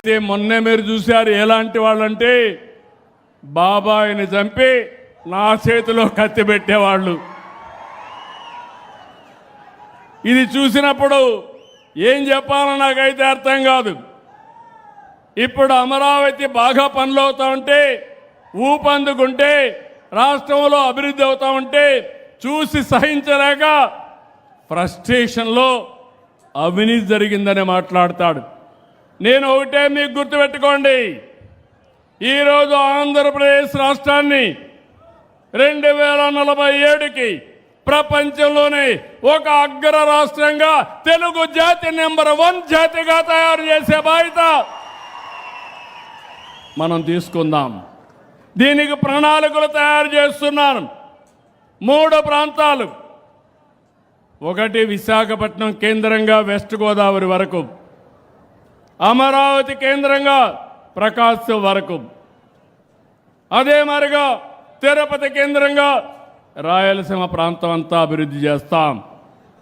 కత్తి మొన్నే మీరు చూశారు. ఎలాంటి వాళ్ళంటే బాబాయిని చంపి నా చేతిలో కత్తి పెట్టేవాళ్ళు. ఇది చూసినప్పుడు ఏం చెప్పాలో నాకైతే అర్థం కాదు. ఇప్పుడు అమరావతి బాగా పనులు అవుతా ఉంటే, ఊపందుకుంటే, రాష్ట్రంలో అభివృద్ధి అవుతా ఉంటే చూసి సహించలేక ఫ్రస్ట్రేషన్లో అవినీతి జరిగిందని మాట్లాడతాడు. నేను ఒకటే మీకు గుర్తుపెట్టుకోండి, ఈరోజు ఆంధ్రప్రదేశ్ రాష్ట్రాన్ని 2047కి ప్రపంచంలోనే ఒక అగ్ర రాష్ట్రంగా తెలుగు జాతి నెంబర్ 1 జాతిగా తయారు చేసే బాధ్యత మనం తీసుకుందాం. దీనికి ప్రణాళికలు తయారు చేస్తున్నాను. 3 ప్రాంతాలు, ఒకటి విశాఖపట్నం కేంద్రంగా వెస్ట్ గోదావరి వరకు, అమరావతి కేంద్రంగా ప్రకాశం వరకు, అదే మరిగా తిరుపతి కేంద్రంగా రాయలసీమ ప్రాంతం అంతా అభివృద్ధి చేస్తాం.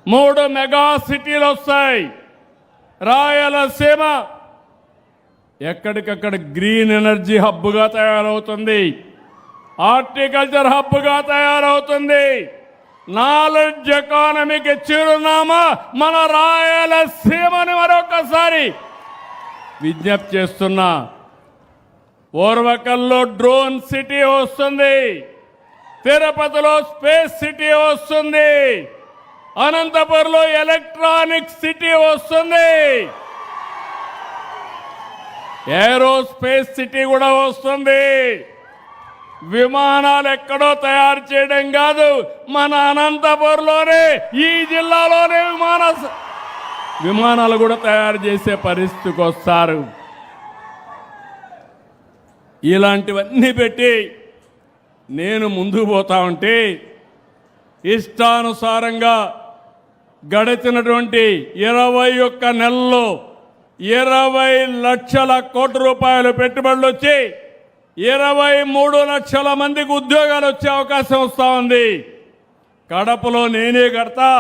3 మెగా సిటీలు వస్తాయి. రాయలసీమ ఎక్కడికక్కడ గ్రీన్ ఎనర్జీ హబ్గా తయారవుతుంది, హార్టికల్చర్ హబ్గా తయారవుతుంది. నాలెడ్జ్ ఎకానమీకి చిరునామా మన రాయలసీమని మరొకసారి విజ్ఞప్తి చేస్తున్నా. ఓర్వకల్లో డ్రోన్ సిటీ వస్తుంది, తిరుపతిలో స్పేస్ సిటీ వస్తుంది, అనంతపురంలో ఎలక్ట్రానిక్ సిటీ వస్తుంది, ఏరోస్పేస్ సిటీ కూడా వస్తుంది. విమానాలు ఎక్కడో తయారు చేయడం కాదు, మన అనంతపురంలోనే, ఈ జిల్లాలోనే విమానాలు కూడా తయారు చేసే పరిస్థితికి వస్తారు. ఇలాంటివన్నీ పెట్టి నేను ముందుకు పోతా ఉంటే ఇష్టానుసారంగా గడిచినటువంటి 21 నెలల్లో 20 లక్షల కోట్ల రూపాయలు పెట్టుబడులు వచ్చి 23 లక్షల మందికి ఉద్యోగాలు వచ్చే అవకాశం వస్తూ ఉంది. కడపలో నేనే కడతా,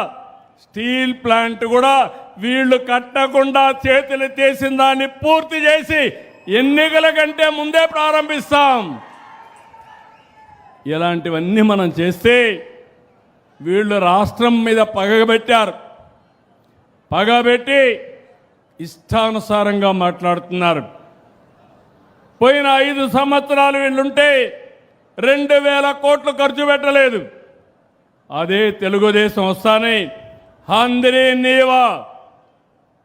స్టీల్ ప్లాంట్ కూడా వీళ్ళు కట్టకుండా చేతులు తీసిన దాన్ని పూర్తి చేసి ఎన్నికల కంటే ముందే ప్రారంభిస్తాం. ఇలాంటివన్నీ మనం చేస్తే వీళ్ళు రాష్ట్రం మీద పగబెట్టారు. పగబెట్టి ఇష్టానుసారంగా మాట్లాడుతున్నారు. పోయిన 5 సంవత్సరాలు వీళ్ళుంటే 2000 కోట్లు ఖర్చు పెట్టలేదు. అదే తెలుగుదేశం వస్తానే హంద్రీ నీవా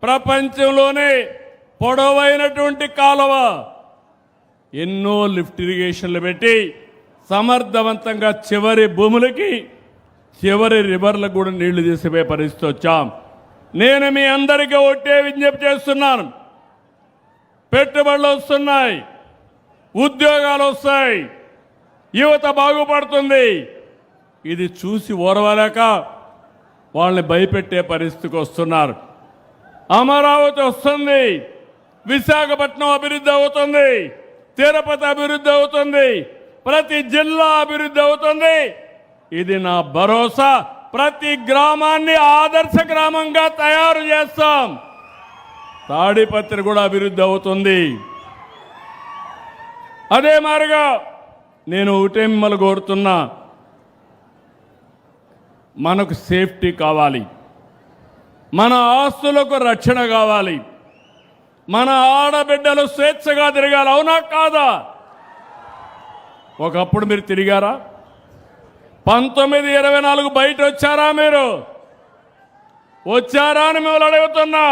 ప్రపంచంలోనే పొడవైనటువంటి కాలువ, ఎన్నో లిఫ్ట్ ఇరిగేషన్లు పెట్టి సమర్థవంతంగా చివరి భూములకి, చివరి రివర్లకు కూడా నీళ్లు తీసిపోయే పరిస్థితి వచ్చాం. నేను మీ అందరికీ ఒకటే విజ్ఞప్తి చేస్తున్నాను, పెట్టుబడులు వస్తున్నాయి, ఉద్యోగాలు వస్తాయి, యువత బాగుపడుతుంది. ఇది చూసి ఓర్వలేక వాళ్ళని భయపెట్టే పరిస్థితికి వస్తున్నారు. అమరావతి వస్తుంది, విశాఖపట్నం అభివృద్ధి అవుతుంది, తిరుపతి అభివృద్ధి అవుతుంది, ప్రతి జిల్లా అభివృద్ధి అవుతుంది. ఇది నా భరోసా. ప్రతి గ్రామాన్ని ఆదర్శ గ్రామంగా తయారు చేస్తాం. తాడిపత్రి కూడా అభివృద్ధి అవుతుంది. అదే మాదిరిగా నేను ఒకటే మిమ్మల్ని కోరుతున్నా, మనకు సేఫ్టీ కావాలి, మన ఆస్తులకు రక్షణ కావాలి, మన ఆడబిడ్డలు స్వేచ్ఛగా తిరగాలి. అవునా కాదా? ఒకప్పుడు మీరు తిరిగారా? 1924 బయట వచ్చారా? మీరు వచ్చారా అని మిమ్మల్ని అడుగుతున్నా.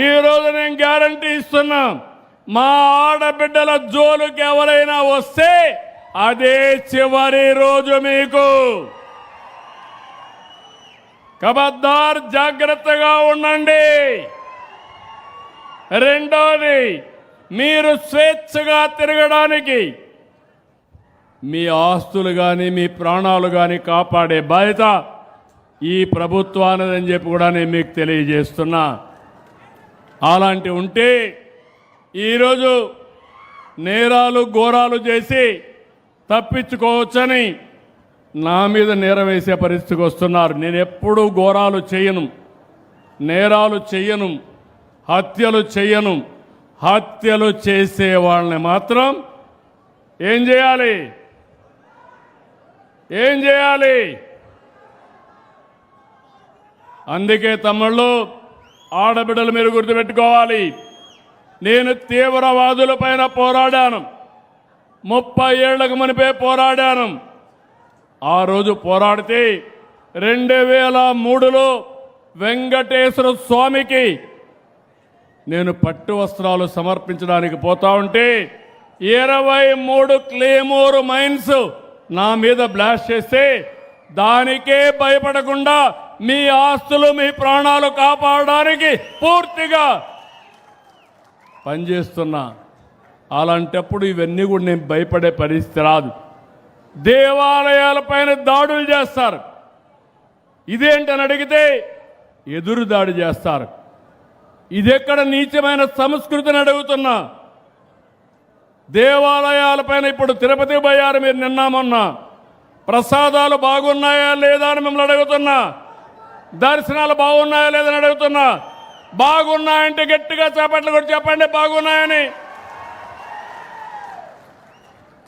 ఈరోజు నేను గ్యారంటీ ఇస్తున్నా, మా ఆడబిడ్డల జోలుకి ఎవరైనా వస్తే అదే చివరి రోజు మీకు. ఖబర్దార్, జాగ్రత్తగా ఉండండి. రెండోది, మీరు స్వేచ్ఛగా తిరగడానికి మీ ఆస్తులు కానీ మీ ప్రాణాలు కానీ కాపాడే బాధ్యత ఈ ప్రభుత్వానిదని చెప్పి కూడా నేను మీకు తెలియజేస్తున్నా. అలాంటి ఉంటే ఈరోజు నేరాలు ఘోరాలు చేసి తప్పించుకోవచ్చని నా మీద నేరం వేసే పరిస్థితికి వస్తున్నారు. నేను ఎప్పుడూ ఘోరాలు చేయను, నేరాలు చెయ్యను, హత్యలు చెయ్యను. హత్యలు చేసే వాళ్ళని మాత్రం ఏం చేయాలి? ఏం చేయాలి? అందుకే తమ్ముళ్ళు, ఆడబిడ్డలు మీరు గుర్తుపెట్టుకోవాలి. నేను తీవ్రవాదుల పైన పోరాడాను. 30 ఏళ్లకు మునిపే పోరాడాను. ఆ రోజు పోరాడితే 2003లో వెంకటేశ్వర స్వామికి నేను పట్టు వస్త్రాలు సమర్పించడానికి పోతా ఉంటే 23 క్లేమోర్ మైన్స్ నా మీద బ్లాస్ట్ చేస్తే దానికే భయపడకుండా మీ ఆస్తులు మీ ప్రాణాలు కాపాడడానికి పూర్తిగా పనిచేస్తున్నా. అలాంటప్పుడు ఇవన్నీ కూడా నేను భయపడే పరిస్థితి రాదు. దేవాలయాలపైన దాడులు చేస్తారు. ఇదేంటని అడిగితే ఎదురు దాడి చేస్తారు. ఇదెక్కడ నీచమైన సంస్కృతిని అడుగుతున్నా. దేవాలయాలపైన ఇప్పుడు తిరుపతి పోయారు మీరు నిన్న మొన్న. ప్రసాదాలు బాగున్నాయా లేదా అని మిమ్మల్ని అడుగుతున్నా. దర్శనాలు బాగున్నాయా లేదని అడుగుతున్నా. బాగున్నాయంటే గట్టిగా చేపట్లు కూడా చెప్పండి బాగున్నాయని.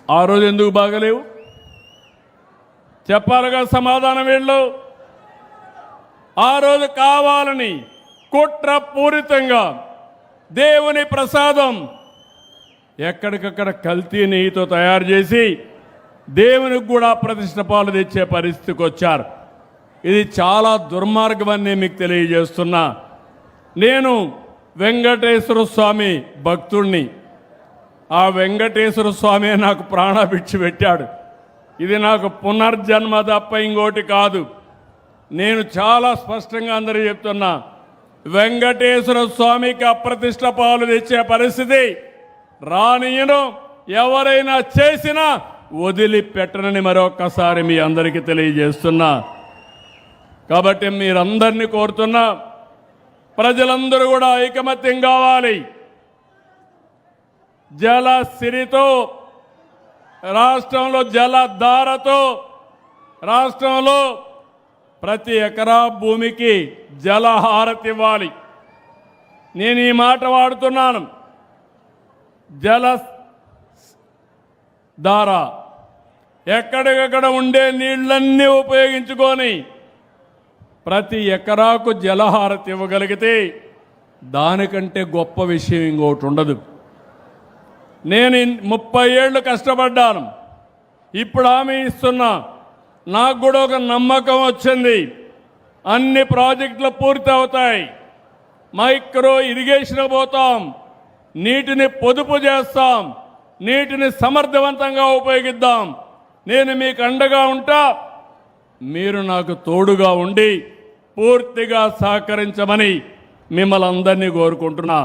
ఆ రోజు ఎందుకు బాగలేవు చెప్పాలిగా సమాధానం వీళ్ళు. ఆ రోజు కావాలని కుట్రపూరితంగా దేవుని ప్రసాదం ఎక్కడికక్కడ కల్తీ నెయ్యితో తయారు చేసి దేవునికి కూడా ప్రతిష్ట పాలు తెచ్చే పరిస్థితికి వచ్చారు. ఇది చాలా దుర్మార్గం అని మీకు తెలియజేస్తున్నా. నేను వెంకటేశ్వర స్వామి భక్తుణ్ణి. ఆ వెంకటేశ్వర స్వామి నాకు ప్రాణభిక్ష పెట్టాడు. ఇది నాకు పునర్జన్మ తప్ప ఇంకోటి కాదు. నేను చాలా స్పష్టంగా అందరూ చెప్తున్నా, వెంకటేశ్వర స్వామికి అప్రతిష్ట పాలు తెచ్చే పరిస్థితి రానియను. ఎవరైనా చేసినా వదిలిపెట్టనని మరొక్కసారి మీ అందరికీ తెలియజేస్తున్నా. కాబట్టి మీరందరినీ కోరుతున్నా, ప్రజలందరూ కూడా ఐకమత్యం కావాలి. జలసిరితో రాష్ట్రంలో జలధారతో రాష్ట్రంలో ప్రతి ఎకరా భూమికి జలహారతి ఇవ్వాలి. నేను ఈ మాట వాడుతున్నాను. జల ధార ఎక్కడికక్కడ ఉండే నీళ్లన్నీ ఉపయోగించుకొని ప్రతి ఎకరాకు జలహారతి ఇవ్వగలిగితే దానికంటే గొప్ప విషయం ఇంకోటి ఉండదు. నేను 30 ఏళ్ళు కష్టపడ్డాను. ఇప్పుడు హామీ ఇస్తున్నా. నాకు కూడా ఒక నమ్మకం వచ్చింది. అన్ని ప్రాజెక్టులు పూర్తి అవుతాయి. మైక్రో ఇరిగేషన్ పోతాం. నీటిని పొదుపు చేస్తాం. నీటిని సమర్థవంతంగా ఉపయోగిద్దాం. నేను మీకు అండగా ఉంటా. మీరు నాకు తోడుగా ఉండి పూర్తిగా సహకరించమని మిమ్మల్ని అందరినీ కోరుకుంటున్నా.